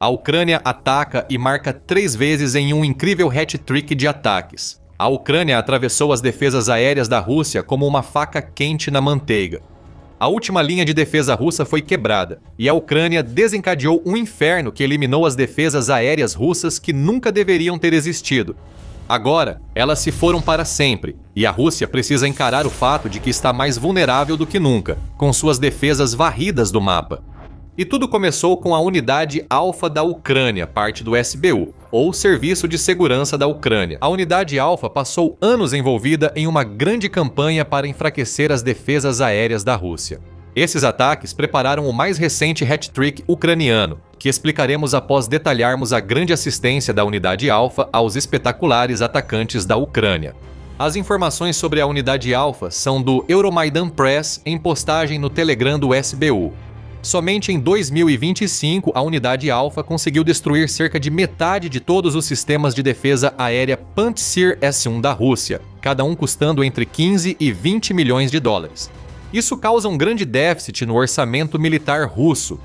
A Ucrânia ataca e marca 3 vezes em um incrível hat-trick de ataques. A Ucrânia atravessou as defesas aéreas da Rússia como uma faca quente na manteiga. A última linha de defesa russa foi quebrada, e a Ucrânia desencadeou um inferno que eliminou as defesas aéreas russas que nunca deveriam ter existido. Agora, elas se foram para sempre, e a Rússia precisa encarar o fato de que está mais vulnerável do que nunca, com suas defesas varridas do mapa. E tudo começou com a Unidade Alfa da Ucrânia, parte do SBU, ou Serviço de Segurança da Ucrânia. A Unidade Alfa passou anos envolvida em uma grande campanha para enfraquecer as defesas aéreas da Rússia. Esses ataques prepararam o mais recente hat-trick ucraniano, que explicaremos após detalharmos a grande assistência da Unidade Alfa aos espetaculares atacantes da Ucrânia. As informações sobre a Unidade Alfa são do Euromaidan Press em postagem no Telegram do SBU. Somente em 2025, a Unidade Alfa conseguiu destruir cerca de metade de todos os sistemas de defesa aérea Pantsir S-1 da Rússia, cada um custando entre 15 e 20 milhões de dólares. Isso causa um grande déficit no orçamento militar russo.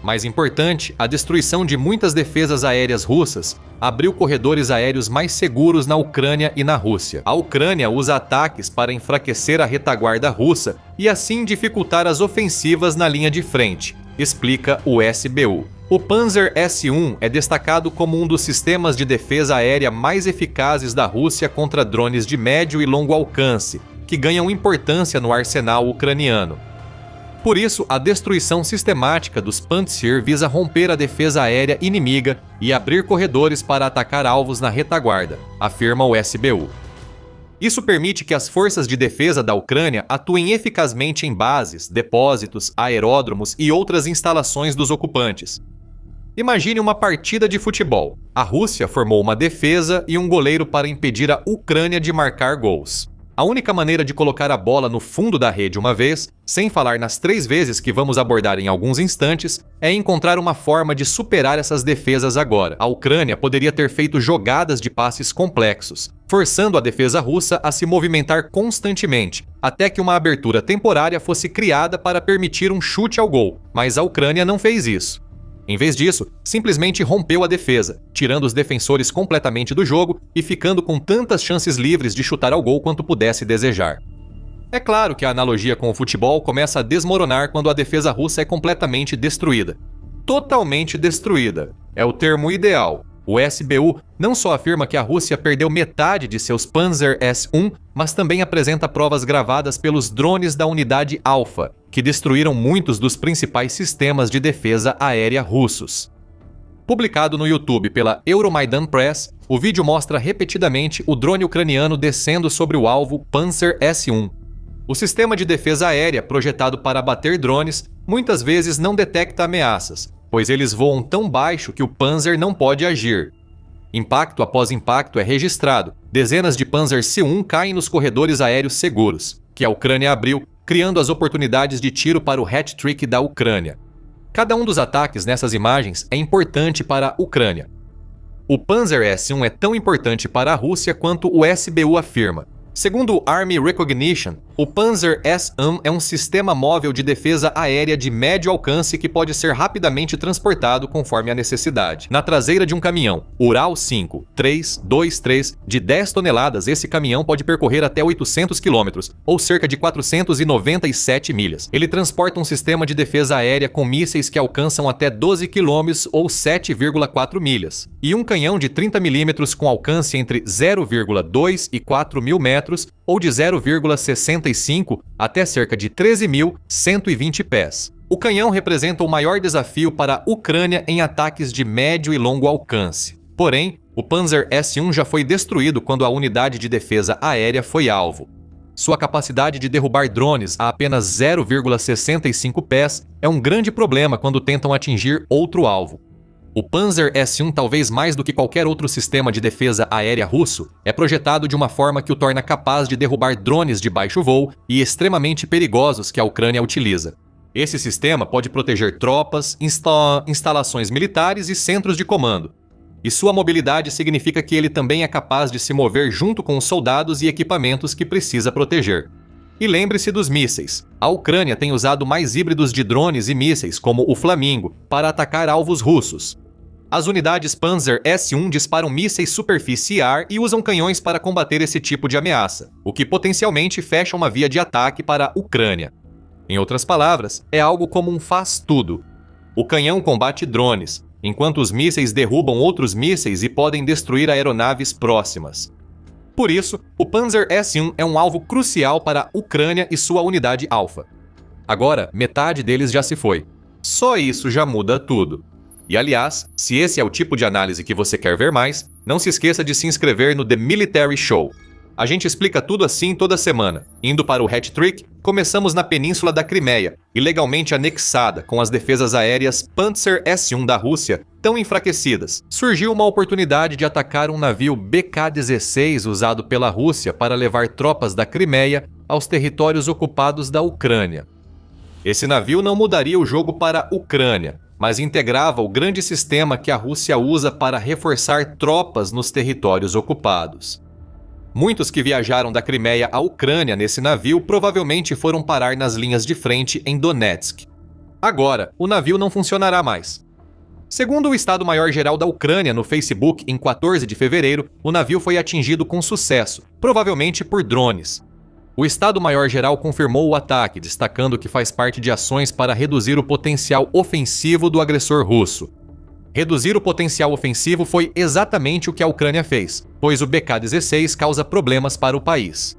Mais importante, a destruição de muitas defesas aéreas russas abriu corredores aéreos mais seguros na Ucrânia e na Rússia. A Ucrânia usa ataques para enfraquecer a retaguarda russa e assim dificultar as ofensivas na linha de frente, explica o SBU. O Panzer S-1 é destacado como um dos sistemas de defesa aérea mais eficazes da Rússia contra drones de médio e longo alcance, que ganham importância no arsenal ucraniano. Por isso, a destruição sistemática dos Pantsir visa romper a defesa aérea inimiga e abrir corredores para atacar alvos na retaguarda, afirma o SBU. Isso permite que as forças de defesa da Ucrânia atuem eficazmente em bases, depósitos, aeródromos e outras instalações dos ocupantes. Imagine uma partida de futebol. A Rússia formou uma defesa e um goleiro para impedir a Ucrânia de marcar gols. A única maneira de colocar a bola no fundo da rede uma vez, sem falar nas 3 vezes que vamos abordar em alguns instantes, é encontrar uma forma de superar essas defesas agora. A Ucrânia poderia ter feito jogadas de passes complexos, forçando a defesa russa a se movimentar constantemente, até que uma abertura temporária fosse criada para permitir um chute ao gol, mas a Ucrânia não fez isso. Em vez disso, simplesmente rompeu a defesa, tirando os defensores completamente do jogo e ficando com tantas chances livres de chutar ao gol quanto pudesse desejar. É claro que a analogia com o futebol começa a desmoronar quando a defesa russa é completamente destruída. Totalmente destruída é o termo ideal. O SBU não só afirma que a Rússia perdeu metade de seus Panzer S-1, mas também apresenta provas gravadas pelos drones da Unidade Alfa, que destruíram muitos dos principais sistemas de defesa aérea russos. Publicado no YouTube pela Euromaidan Press, o vídeo mostra repetidamente o drone ucraniano descendo sobre o alvo Panzer S-1. O sistema de defesa aérea projetado para abater drones muitas vezes não detecta ameaças, pois eles voam tão baixo que o Panzer não pode agir. Impacto após impacto é registrado. Dezenas de Panzer C-1 caem nos corredores aéreos seguros, que a Ucrânia abriu, criando as oportunidades de tiro para o hat-trick da Ucrânia. Cada um dos ataques nessas imagens é importante para a Ucrânia. O Panzer S-1 é tão importante para a Rússia quanto o SBU afirma. Segundo o Army Recognition, o Panzer S-1 é um sistema móvel de defesa aérea de médio alcance que pode ser rapidamente transportado conforme a necessidade. Na traseira de um caminhão, Ural 5-323, de 10 toneladas, esse caminhão pode percorrer até 800 km, ou cerca de 497 milhas. Ele transporta um sistema de defesa aérea com mísseis que alcançam até 12 km ou 7,4 milhas, e um canhão de 30 mm com alcance entre 0,2 e 4 mil metros, ou de 0,65 até cerca de 13.120 pés. O canhão representa o maior desafio para a Ucrânia em ataques de médio e longo alcance. Porém, o Panzer S-1 já foi destruído quando a unidade de defesa aérea foi alvo. Sua capacidade de derrubar drones a apenas 0,65 pés é um grande problema quando tentam atingir outro alvo. O Panzer S-1, talvez mais do que qualquer outro sistema de defesa aérea russo, é projetado de uma forma que o torna capaz de derrubar drones de baixo voo e extremamente perigosos que a Ucrânia utiliza. Esse sistema pode proteger tropas, instalações militares e centros de comando. E sua mobilidade significa que ele também é capaz de se mover junto com os soldados e equipamentos que precisa proteger. E lembre-se dos mísseis. A Ucrânia tem usado mais híbridos de drones e mísseis, como o Flamingo, para atacar alvos russos. As unidades Panzer S-1 disparam mísseis superfície e ar e usam canhões para combater esse tipo de ameaça, o que potencialmente fecha uma via de ataque para a Ucrânia. Em outras palavras, é algo como um faz-tudo. O canhão combate drones, enquanto os mísseis derrubam outros mísseis e podem destruir aeronaves próximas. Por isso, o Panzer S-1 é um alvo crucial para a Ucrânia e sua unidade Alpha. Agora, metade deles já se foi. Só isso já muda tudo. E aliás, se esse é o tipo de análise que você quer ver mais, não se esqueça de se inscrever no The Military Show. A gente explica tudo assim toda semana. Indo para o hat trick, começamos na Península da Crimeia, ilegalmente anexada, com as defesas aéreas Panzer S-1 da Rússia tão enfraquecidas. Surgiu uma oportunidade de atacar um navio BK-16 usado pela Rússia para levar tropas da Crimeia aos territórios ocupados da Ucrânia. Esse navio não mudaria o jogo para a Ucrânia, mas integrava o grande sistema que a Rússia usa para reforçar tropas nos territórios ocupados. Muitos que viajaram da Crimeia à Ucrânia nesse navio provavelmente foram parar nas linhas de frente em Donetsk. Agora, o navio não funcionará mais. Segundo o Estado-Maior-Geral da Ucrânia no Facebook, em 14 de fevereiro, o navio foi atingido com sucesso, provavelmente por drones. O Estado-Maior-Geral confirmou o ataque, destacando que faz parte de ações para reduzir o potencial ofensivo do agressor russo. Reduzir o potencial ofensivo foi exatamente o que a Ucrânia fez, pois o BK-16 causa problemas para o país.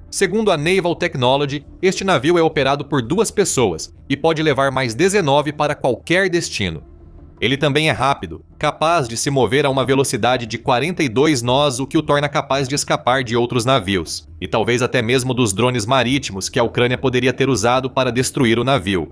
Segundo a Naval Technology, este navio é operado por 2 pessoas e pode levar mais 19 para qualquer destino. Ele também é rápido, capaz de se mover a uma velocidade de 42 nós, o que o torna capaz de escapar de outros navios, e talvez até mesmo dos drones marítimos que a Ucrânia poderia ter usado para destruir o navio.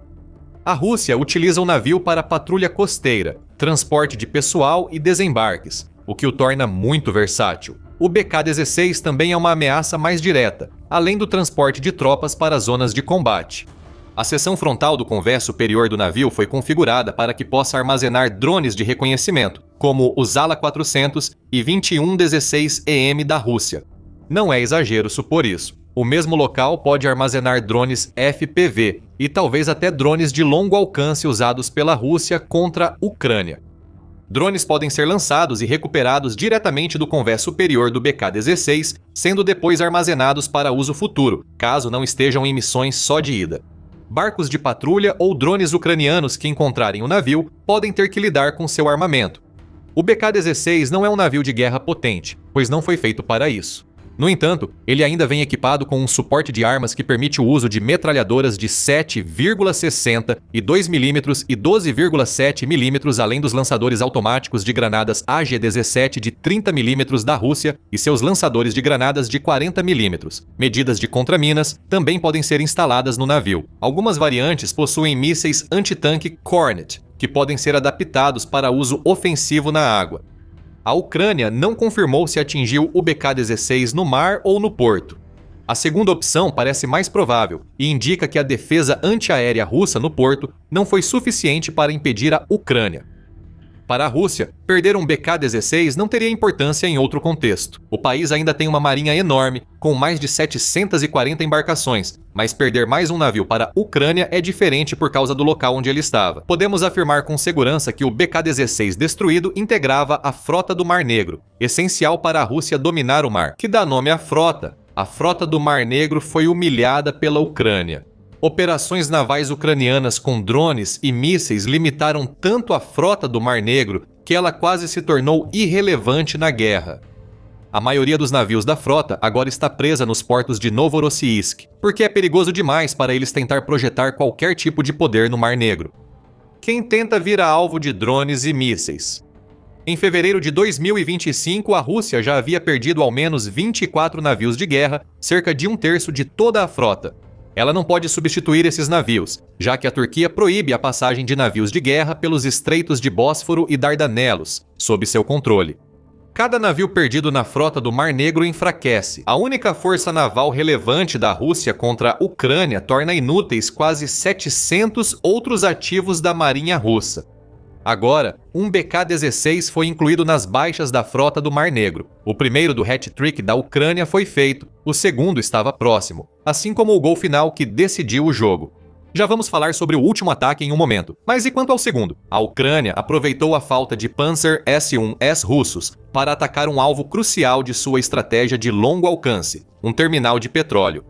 A Rússia utiliza o navio para patrulha costeira, transporte de pessoal e desembarques, o que o torna muito versátil. O BK-16 também é uma ameaça mais direta, além do transporte de tropas para zonas de combate. A seção frontal do convés superior do navio foi configurada para que possa armazenar drones de reconhecimento, como o Zala-400 e 2116EM da Rússia. Não é exagero supor isso. O mesmo local pode armazenar drones FPV e talvez até drones de longo alcance usados pela Rússia contra a Ucrânia. Drones podem ser lançados e recuperados diretamente do convés superior do BK-16, sendo depois armazenados para uso futuro, caso não estejam em missões só de ida. Barcos de patrulha ou drones ucranianos que encontrarem o navio podem ter que lidar com seu armamento. O BK-16 não é um navio de guerra potente, pois não foi feito para isso. No entanto, ele ainda vem equipado com um suporte de armas que permite o uso de metralhadoras de 7,60 e 2 mm e 12,7 mm, além dos lançadores automáticos de granadas AG-17 de 30 mm da Rússia e seus lançadores de granadas de 40 mm. Medidas de contraminas também podem ser instaladas no navio. Algumas variantes possuem mísseis antitanque Kornet, que podem ser adaptados para uso ofensivo na água. A Ucrânia não confirmou se atingiu o BK-16 no mar ou no porto. A segunda opção parece mais provável e indica que a defesa antiaérea russa no porto não foi suficiente para impedir a Ucrânia. Para a Rússia, perder um BK-16 não teria importância em outro contexto. O país ainda tem uma marinha enorme, com mais de 740 embarcações, mas perder mais um navio para a Ucrânia é diferente por causa do local onde ele estava. Podemos afirmar com segurança que o BK-16 destruído integrava a Frota do Mar Negro, essencial para a Rússia dominar o mar, que dá nome à frota. A Frota do Mar Negro foi humilhada pela Ucrânia. Operações navais ucranianas com drones e mísseis limitaram tanto a Frota do Mar Negro que ela quase se tornou irrelevante na guerra. A maioria dos navios da frota agora está presa nos portos de Novorossiysk, porque é perigoso demais para eles tentar projetar qualquer tipo de poder no Mar Negro. Quem tenta vira alvo de drones e mísseis. Em fevereiro de 2025, a Rússia já havia perdido ao menos 24 navios de guerra, cerca de 1/3 de toda a frota. Ela não pode substituir esses navios, já que a Turquia proíbe a passagem de navios de guerra pelos estreitos de Bósforo e Dardanelos, sob seu controle. Cada navio perdido na frota do Mar Negro enfraquece. A única força naval relevante da Rússia contra a Ucrânia torna inúteis quase 700 outros ativos da Marinha Russa. Agora, um BK-16 foi incluído nas baixas da frota do Mar Negro. O primeiro do hat-trick da Ucrânia foi feito, o segundo estava próximo, assim como o gol final que decidiu o jogo. Já vamos falar sobre o último ataque em um momento. Mas e quanto ao segundo? A Ucrânia aproveitou a falta de Panzer S-1S russos para atacar um alvo crucial de sua estratégia de longo alcance, um terminal de petróleo.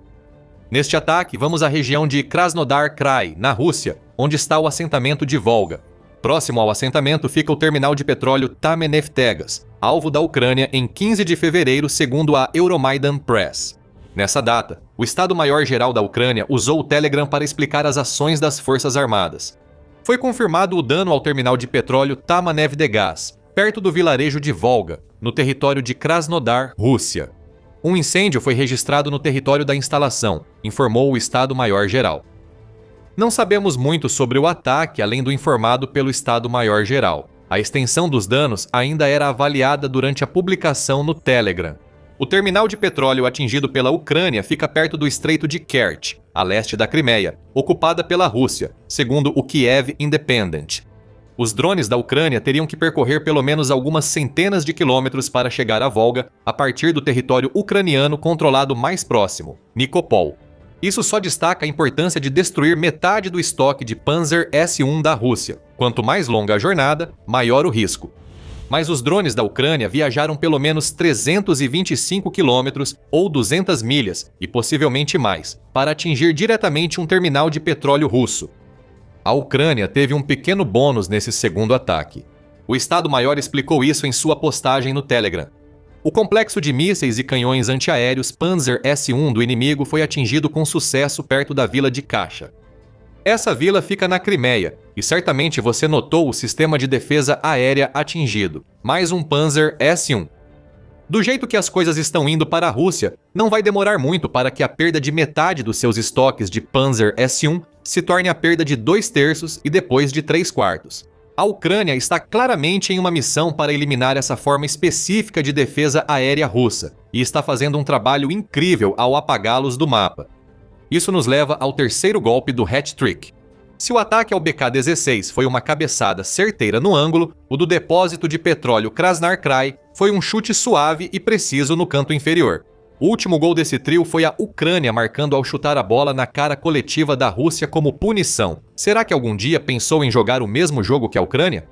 Neste ataque, vamos à região de Krasnodar Krai, na Rússia, onde está o assentamento de Volga. Próximo ao assentamento fica o terminal de petróleo Tamaneftegas, alvo da Ucrânia em 15 de fevereiro, segundo a Euromaidan Press. Nessa data, o Estado-Maior-Geral da Ucrânia usou o Telegram para explicar as ações das Forças Armadas. Foi confirmado o dano ao terminal de petróleo Tamaneftegas, perto do vilarejo de Volga, no território de Krasnodar, Rússia. Um incêndio foi registrado no território da instalação, informou o Estado-Maior-Geral. Não sabemos muito sobre o ataque, além do informado pelo Estado-Maior-Geral. A extensão dos danos ainda era avaliada durante a publicação no Telegram. O terminal de petróleo atingido pela Ucrânia fica perto do Estreito de Kerch, a leste da Crimeia, ocupada pela Rússia, segundo o Kiev Independent. Os drones da Ucrânia teriam que percorrer pelo menos algumas centenas de quilômetros para chegar à Volga, a partir do território ucraniano controlado mais próximo, Nikopol. Isso só destaca a importância de destruir metade do estoque de Panzer S-1 da Rússia. Quanto mais longa a jornada, maior o risco. Mas os drones da Ucrânia viajaram pelo menos 325 quilômetros ou 200 milhas, e possivelmente mais, para atingir diretamente um terminal de petróleo russo. A Ucrânia teve um pequeno bônus nesse segundo ataque. O Estado-Maior explicou isso em sua postagem no Telegram. O complexo de mísseis e canhões antiaéreos Panzer S-1 do inimigo foi atingido com sucesso perto da vila de Kasha. Essa vila fica na Crimeia, e certamente você notou o sistema de defesa aérea atingido, mais um Panzer S-1. Do jeito que as coisas estão indo para a Rússia, não vai demorar muito para que a perda de metade dos seus estoques de Panzer S-1 se torne a perda de 2/3 e depois de 3/4. A Ucrânia está claramente em uma missão para eliminar essa forma específica de defesa aérea russa, e está fazendo um trabalho incrível ao apagá-los do mapa. Isso nos leva ao terceiro golpe do hat-trick. Se o ataque ao BK-16 foi uma cabeçada certeira no ângulo, o do depósito de petróleo Krasnar Krai foi um chute suave e preciso no canto inferior. O último gol desse trio foi a Ucrânia marcando ao chutar a bola na cara coletiva da Rússia como punição. Será que algum dia pensou em jogar o mesmo jogo que a Ucrânia?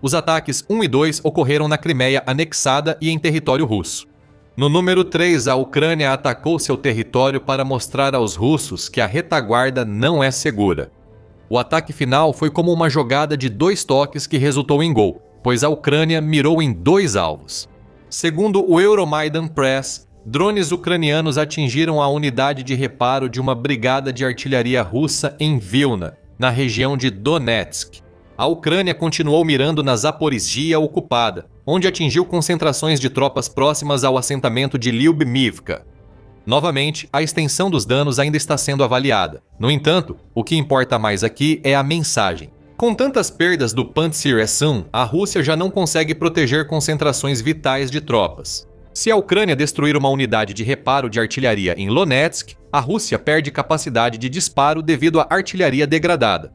Os ataques 1 e 2 ocorreram na Crimeia anexada e em território russo. No número 3, a Ucrânia atacou seu território para mostrar aos russos que a retaguarda não é segura. O ataque final foi como uma jogada de 2 toques que resultou em gol, pois a Ucrânia mirou em 2 alvos. Segundo o Euromaidan Press, drones ucranianos atingiram a unidade de reparo de uma brigada de artilharia russa em Vilna, na região de Donetsk. A Ucrânia continuou mirando na Zaporizhia ocupada, onde atingiu concentrações de tropas próximas ao assentamento de Lyubimivka. Novamente, a extensão dos danos ainda está sendo avaliada. No entanto, o que importa mais aqui é a mensagem. Com tantas perdas do Pantsir S-1, a Rússia já não consegue proteger concentrações vitais de tropas. Se a Ucrânia destruir uma unidade de reparo de artilharia em Lonetsk, a Rússia perde capacidade de disparo devido à artilharia degradada.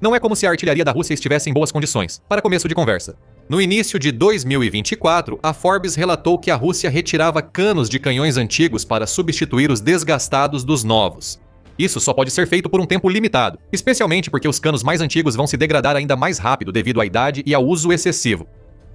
Não é como se a artilharia da Rússia estivesse em boas condições. Para começo de conversa. No início de 2024, a Forbes relatou que a Rússia retirava canos de canhões antigos para substituir os desgastados dos novos. Isso só pode ser feito por um tempo limitado, especialmente porque os canos mais antigos vão se degradar ainda mais rápido devido à idade e ao uso excessivo.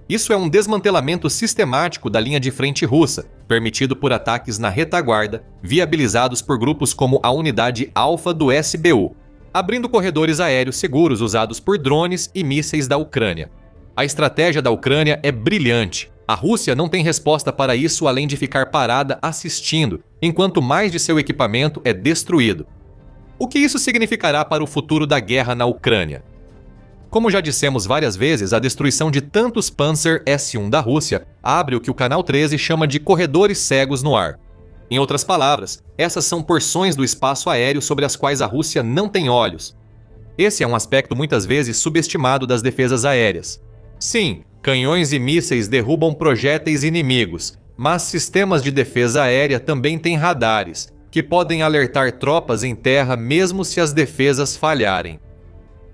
Isso é um desmantelamento sistemático da linha de frente russa, permitido por ataques na retaguarda, viabilizados por grupos como a Unidade Alfa do SBU, abrindo corredores aéreos seguros usados por drones e mísseis da Ucrânia. A estratégia da Ucrânia é brilhante. A Rússia não tem resposta para isso além de ficar parada assistindo, enquanto mais de seu equipamento é destruído. O que isso significará para o futuro da guerra na Ucrânia? Como já dissemos várias vezes, a destruição de tantos Panzer S-1 da Rússia abre o que o Canal 13 chama de corredores cegos no ar. Em outras palavras, essas são porções do espaço aéreo sobre as quais a Rússia não tem olhos. Esse é um aspecto muitas vezes subestimado das defesas aéreas. Sim, canhões e mísseis derrubam projéteis inimigos, mas sistemas de defesa aérea também têm radares, que podem alertar tropas em terra mesmo se as defesas falharem.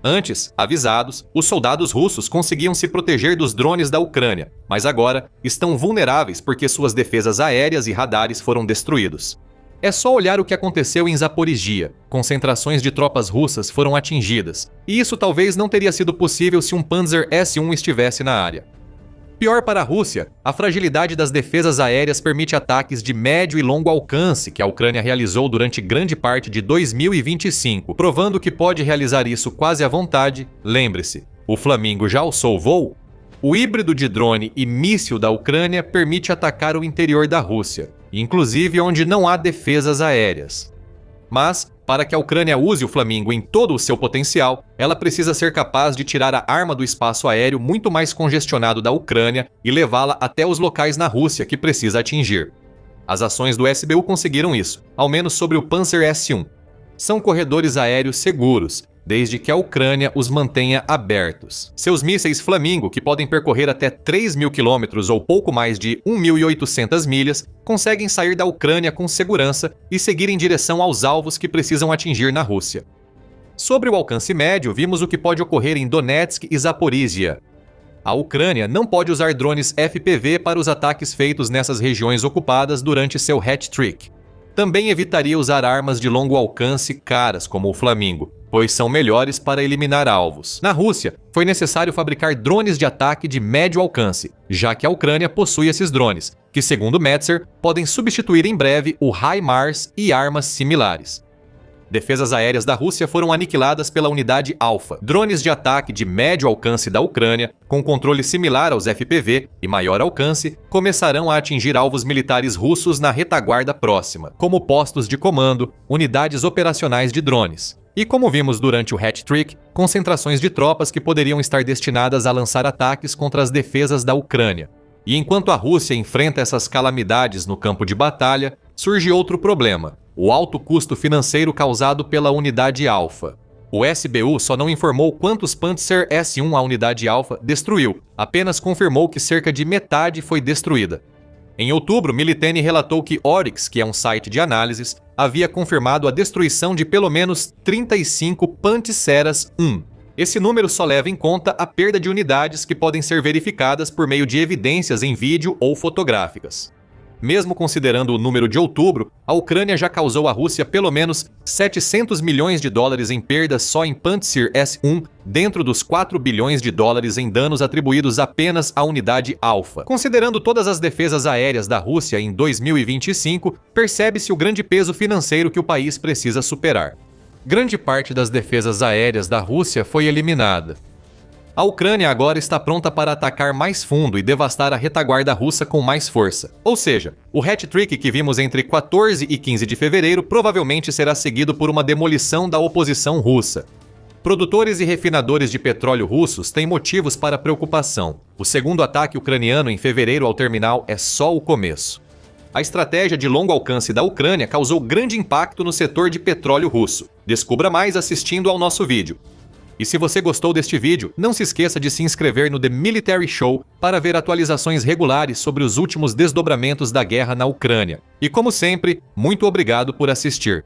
Antes, avisados, os soldados russos conseguiam se proteger dos drones da Ucrânia, mas agora estão vulneráveis porque suas defesas aéreas e radares foram destruídos. É só olhar o que aconteceu em Zaporizhia. Concentrações de tropas russas foram atingidas, e isso talvez não teria sido possível se um Panzer S-1 estivesse na área. Pior para a Rússia, a fragilidade das defesas aéreas permite ataques de médio e longo alcance que a Ucrânia realizou durante grande parte de 2025, provando que pode realizar isso quase à vontade. Lembre-se, o Flamingo já alçou voo? O híbrido de drone e míssil da Ucrânia permite atacar o interior da Rússia, inclusive onde não há defesas aéreas. Mas, para que a Ucrânia use o Flamingo em todo o seu potencial, ela precisa ser capaz de tirar a arma do espaço aéreo muito mais congestionado da Ucrânia e levá-la até os locais na Rússia que precisa atingir. As ações do SBU conseguiram isso, ao menos sobre o Panzer S-1. São corredores aéreos seguros, desde que a Ucrânia os mantenha abertos. Seus mísseis Flamingo, que podem percorrer até 3.000 quilômetros ou pouco mais de 1.800 milhas, conseguem sair da Ucrânia com segurança e seguir em direção aos alvos que precisam atingir na Rússia. Sobre o alcance médio, vimos o que pode ocorrer em Donetsk e Zaporizhia. A Ucrânia não pode usar drones FPV para os ataques feitos nessas regiões ocupadas durante seu hat-trick. Também evitaria usar armas de longo alcance caras como o Flamingo, pois são melhores para eliminar alvos. Na Rússia, foi necessário fabricar drones de ataque de médio alcance, já que a Ucrânia possui esses drones, que, segundo Metzer, podem substituir em breve o HIMARS e armas similares. Defesas aéreas da Rússia foram aniquiladas pela unidade Alpha. Drones de ataque de médio alcance da Ucrânia, com controle similar aos FPV e maior alcance, começarão a atingir alvos militares russos na retaguarda próxima, como postos de comando, unidades operacionais de drones. E como vimos durante o hat-trick, concentrações de tropas que poderiam estar destinadas a lançar ataques contra as defesas da Ucrânia. E enquanto a Rússia enfrenta essas calamidades no campo de batalha, surge outro problema: o alto custo financeiro causado pela unidade Alpha. O SBU só não informou quantos Panzer S-1 a unidade Alpha destruiu, apenas confirmou que cerca de metade foi destruída. Em outubro, Militene relatou que Oryx, que é um site de análises, havia confirmado a destruição de pelo menos 35 Panteras I. Esse número só leva em conta a perda de unidades que podem ser verificadas por meio de evidências em vídeo ou fotográficas. Mesmo considerando o número de outubro, a Ucrânia já causou à Rússia pelo menos 700 milhões de dólares em perdas só em Panzer S-1, dentro dos 4 bilhões de dólares em danos atribuídos apenas à unidade Alpha. Considerando todas as defesas aéreas da Rússia em 2025, percebe-se o grande peso financeiro que o país precisa superar. Grande parte das defesas aéreas da Rússia foi eliminada. A Ucrânia agora está pronta para atacar mais fundo e devastar a retaguarda russa com mais força. Ou seja, o hat-trick que vimos entre 14 e 15 de fevereiro provavelmente será seguido por uma demolição da oposição russa. Produtores e refinadores de petróleo russos têm motivos para preocupação. O segundo ataque ucraniano em fevereiro ao terminal é só o começo. A estratégia de longo alcance da Ucrânia causou grande impacto no setor de petróleo russo. Descubra mais assistindo ao nosso vídeo. E se você gostou deste vídeo, não se esqueça de se inscrever no The Military Show para ver atualizações regulares sobre os últimos desdobramentos da guerra na Ucrânia. E como sempre, muito obrigado por assistir.